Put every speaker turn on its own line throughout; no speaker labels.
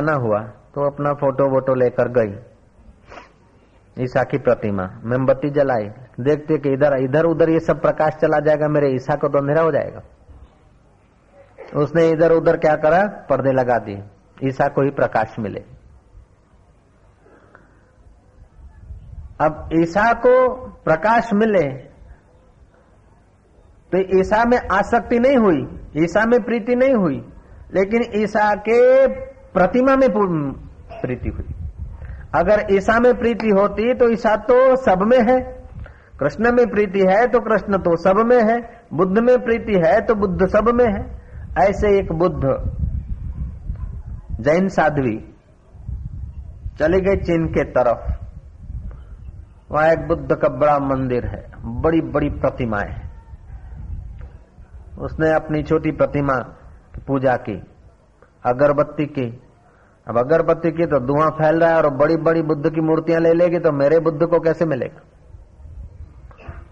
ना हुआ तो अपना फोटो वोटो लेकर गई ईसा की प्रतिमा, मोमबत्ती जलाई, देखते कि इधर इधर उधर ये सब प्रकाश चला जाएगा, मेरे ईसा को तो अंधेरा हो जाएगा। उसने इधर उधर क्या करा, पर्दे लगा दिए, ईसा को ही प्रकाश मिले। अब ईसा को प्रकाश मिले तो ईसा में आसक्ति नहीं हुई, ईसा में प्रीति नहीं हुई, लेकिन ईसा के प्रतिमा में प्रीति हुई। अगर ईसा में प्रीति होती तो ईसा तो सब में है, कृष्ण में प्रीति है तो कृष्ण तो सब में है, बुद्ध में प्रीति है तो बुद्ध सब में है। ऐसे एक बुद्ध जैन साध्वी चली गई चीन के तरफ, वहां एक बुद्ध का बड़ा मंदिर है, बड़ी बड़ी प्रतिमाएं हैं। उसने अपनी छोटी प्रतिमा की पूजा की, अगरबत्ती की। अब अगरबत्ती की तो धुआं फैल रहा है, और बड़ी बड़ी बुद्ध की मूर्तियां ले लेगी तो मेरे बुद्ध को कैसे मिलेगा।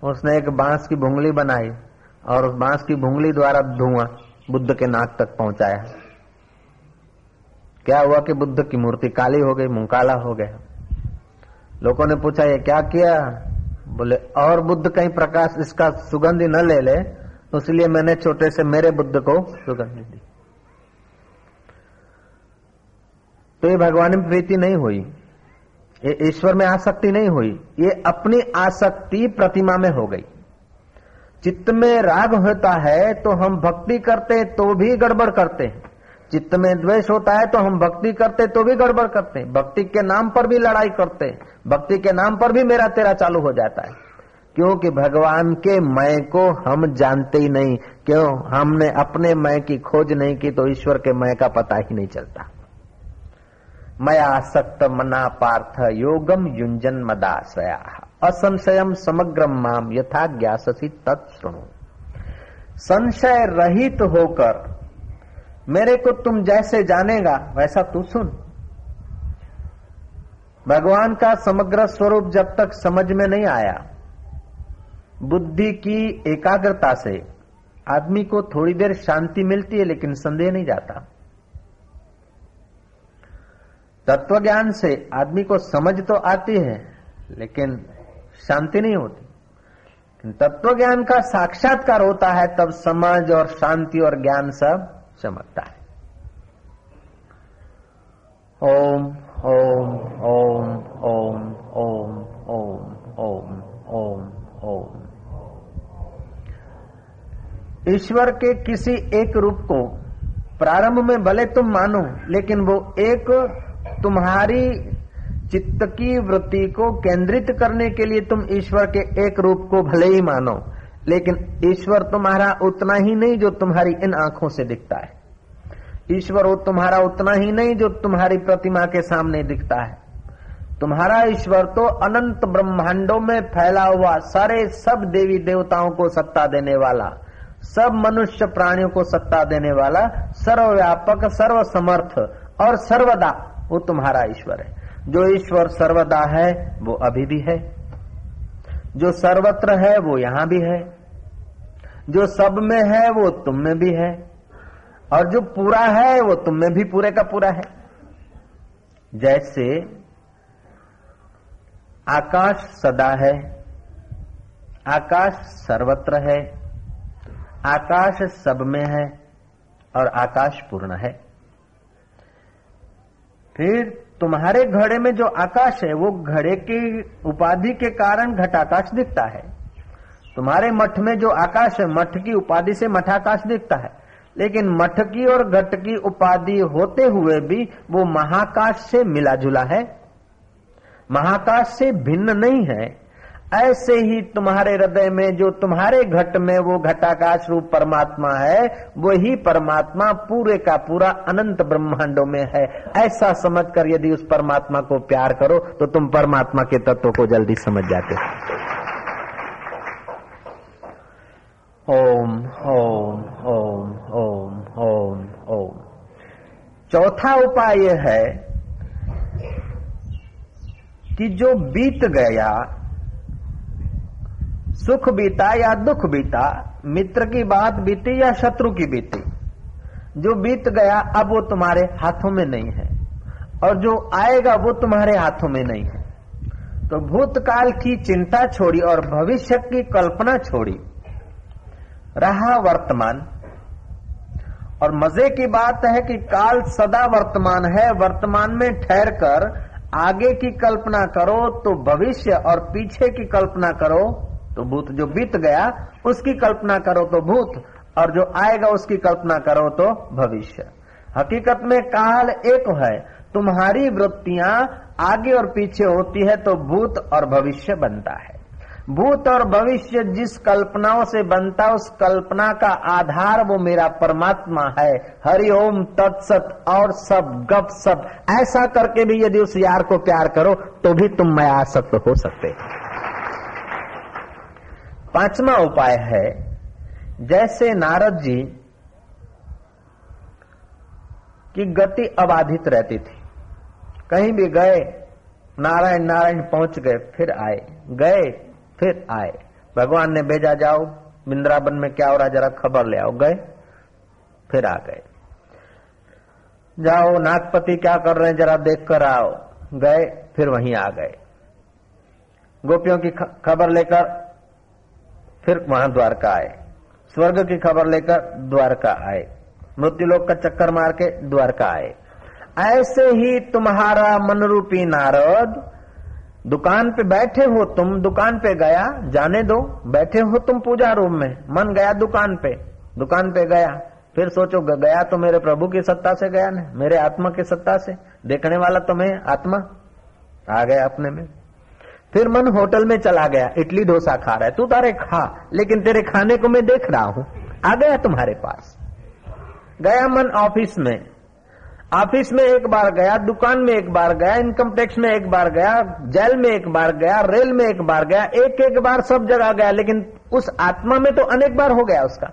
उसने एक बांस की भुंगली बनाई और उस बांस की भुंगली द्वारा धुआं बुद्ध के नाक तक पहुंचाया। क्या हुआ कि बुद्ध की मूर्ति काली हो गई, मुंह काला हो गया। लोगों ने पूछा ये क्या किया, बोले और बुद्ध कहीं प्रकाश इसका सुगंधी न ले ले, इसलिए मैंने छोटे से मेरे बुद्ध को सुगंधी दी। तो ये भगवान में प्रीति नहीं हुई, ये ईश्वर में आसक्ति नहीं हुई, ये अपनी आसक्ति प्रतिमा में हो गई। चित्त में राग होता है तो हम भक्ति करते तो भी गड़बड़ करते हैं, चित्त में द्वेष होता है तो हम भक्ति करते तो भी गड़बड़ करते हैं, भक्ति के नाम पर भी लड़ाई करते हैं, भक्ति के नाम पर भी मेरा तेरा चालू हो जाता है। क्योंकि भगवान के मैं को हम जानते ही नहीं। क्यों? हमने अपने मैं की खोज नहीं की तो ईश्वर के मैं का पता ही नहीं चलता। मया आसक्त मना पार्थ योगम युंजन मदाश्रया असंशयम समग्रम माम यथा ज्ञाससी तत्शृणु। संशय रहित होकर मेरे को तुम जैसे जानेगा वैसा तू सुन। भगवान का समग्र स्वरूप जब तक समझ में नहीं आया, बुद्धि की एकाग्रता से आदमी को थोड़ी देर शांति मिलती है, लेकिन संदेह नहीं जाता। तत्व ज्ञान से आदमी को समझ तो आती है लेकिन शांति नहीं होती। तत्व ज्ञान का साक्षात्कार होता है तब समझ और शांति और ज्ञान सब चमकता है। ओम ओम ओम ओम ओम ओम ओम ओम ओम। ईश्वर के किसी एक रूप को प्रारंभ में भले तुम मानो, लेकिन वो एक तुम्हारी चित्त की वृत्ति को केंद्रित करने के लिए तुम ईश्वर के एक रूप को भले ही मानो, लेकिन ईश्वर तुम्हारा उतना ही नहीं जो तुम्हारी इन आंखों से दिखता है। ईश्वर वो तुम्हारा उतना ही नहीं जो तुम्हारी प्रतिमा के सामने दिखता है। तुम्हारा ईश्वर तो अनंत ब्रह्मांडों में फैला हुआ, सारे सब देवी देवताओं को सत्ता देने वाला, सब मनुष्य प्राणियों को सत्ता देने वाला, सर्वव्यापक, सर्वसमर्थ और सर्वदा वो तुम्हारा ईश्वर है। जो ईश्वर सर्वदा है वो अभी भी है, जो सर्वत्र है वो यहां भी है, जो सब में है वो तुम में भी है, और जो पूरा है वो तुम में भी पूरे का पूरा है। जैसे आकाश सदा है, आकाश सर्वत्र है, आकाश सब में है और आकाश पूर्ण है। फिर तुम्हारे घड़े में जो आकाश है वो घड़े की उपाधि के कारण घटाकाश दिखता है। तुम्हारे मठ में जो आकाश है मठ की उपाधि से मठाकाश दिखता है, लेकिन मठ की और घट की उपाधि होते हुए भी वो महाकाश से मिला जुला है, महाकाश से भिन्न नहीं है। ऐसे ही तुम्हारे हृदय में जो तुम्हारे घट में वो घटाकाश रूप परमात्मा है, वही परमात्मा पूरे का पूरा अनंत ब्रह्मांडों में है। ऐसा समझकर यदि उस परमात्मा को प्यार करो तो तुम परमात्मा के तत्व को जल्दी समझ जाते हो। ओम ओम ओम ओम ओम ओम। चौथा उपाय यह है कि जो बीत गया, सुख बीता या दुख बीता, मित्र की बात बीती या शत्रु की बीती, जो बीत गया अब वो तुम्हारे हाथों में नहीं है। और जो आएगा वो तुम्हारे हाथों में नहीं है। तो भूतकाल की चिंता छोड़ी और भविष्य की कल्पना छोड़ी, रहा वर्तमान। और मजे की बात है कि काल सदा वर्तमान है। वर्तमान में ठहर कर आगे की कल्पना करो तो भविष्य, और पीछे की कल्पना करो तो भूत। जो बीत गया उसकी कल्पना करो तो भूत, और जो आएगा उसकी कल्पना करो तो भविष्य। हकीकत में काल एक है। तुम्हारी वृत्तियां आगे और पीछे होती है तो भूत और भविष्य बनता है। भूत और भविष्य जिस कल्पनाओं से बनता, उस कल्पना का आधार वो मेरा परमात्मा है। हरिओम तत्सत और सब गप सब। ऐसा करके भी यदि उस यार को प्यार करो तो भी तुम मैं आसक्त हो सकते। पांचवा उपाय है, जैसे नारद जी की गति अबाधित रहती थी। कहीं भी गए नारायण नारायण पहुंच गए, फिर आए, गए फिर आए। भगवान ने भेजा, जाओ वृंदावन में क्या हो रहा जरा खबर ले आओ। गए फिर आ गए। जाओ नागपति क्या कर रहे हैं जरा देख कर आओ। गए फिर वहीं आ गए। गोपियों की खबर लेकर फिर वहां द्वारका आए। स्वर्ग की खबर लेकर द्वारका आए। मृत्युलोक का चक्कर मार के द्वारका आए। ऐसे ही तुम्हारा मन रूपी नारद, दुकान पे बैठे हो तुम, दुकान पे गया, जाने दो, बैठे हो तुम पूजा रूम में, मन गया दुकान पे गया, फिर सोचो गया तो मेरे प्रभु की सत्ता से गया ना, मेरे आत्मा की सत्ता से। देखने वाला तो मैं आत्मा आ गया अपने में। फिर मन होटल में चला गया, इडली डोसा खा रहा है, तू तारे खा, लेकिन तेरे खाने को मैं देख रहा हूं। आ गया तुम्हारे पास। गया मन ऑफिस में, ऑफिस में एक बार गया, दुकान में एक बार गया, इनकम टैक्स में एक बार गया, जेल में एक बार गया, रेल में एक बार गया, एक एक बार सब जगह गया, लेकिन उस आत्मा में तो अनेक बार हो गया उसका।